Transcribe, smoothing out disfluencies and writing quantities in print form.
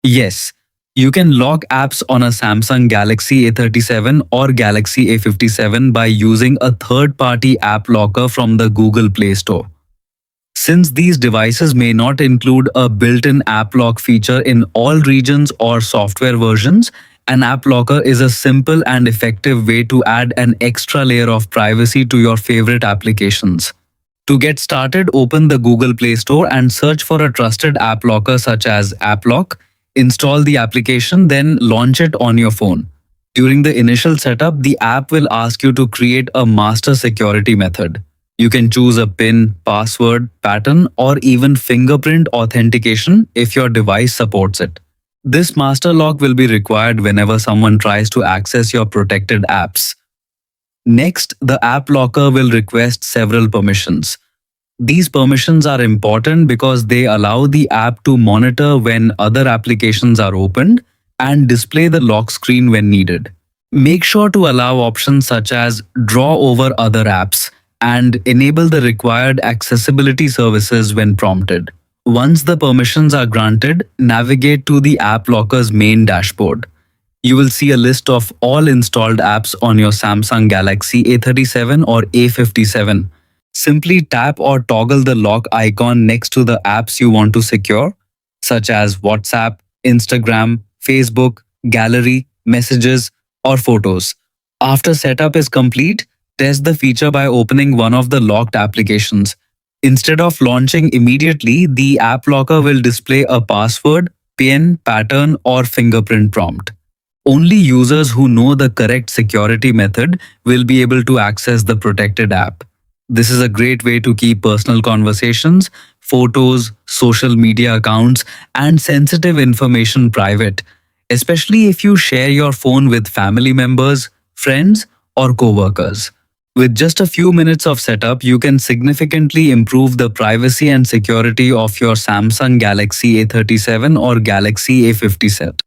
Yes, you can lock apps on a Samsung Galaxy A37 or Galaxy A57 by using a third-party app locker from the Google Play Store. Since these devices may not include a built-in app lock feature in all regions or software versions, an app locker is a simple and effective way to add an extra layer of privacy to your favorite applications. To get started, open the Google Play Store and search for a trusted app locker such as AppLock. Install the application, then launch it on your phone. During the initial setup, the app will ask you to create a master security method. You can choose a PIN, password, pattern, or even fingerprint authentication if your device supports it. This master lock will be required whenever someone tries to access your protected apps. Next, the app locker will request several permissions. These permissions are important because they allow the app to monitor when other applications are opened and display the lock screen when needed. Make sure to allow options such as draw over other apps and enable the required accessibility services when prompted. Once the permissions are granted, navigate to the app locker's main dashboard. You will see a list of all installed apps on your Samsung Galaxy A37 or A57. Simply tap or toggle the lock icon next to the apps you want to secure, such as WhatsApp, Instagram, Facebook, Gallery, Messages, or Photos. After setup is complete, test the feature by opening one of the locked applications. Instead of launching immediately, the app locker will display a password, PIN, pattern, or fingerprint prompt. Only users who know the correct security method will be able to access the protected app. This is a great way to keep personal conversations, photos, social media accounts, and sensitive information private, especially if you share your phone with family members, friends, or coworkers. With just a few minutes of setup, you can significantly improve the privacy and security of your Samsung Galaxy A37 or Galaxy A57.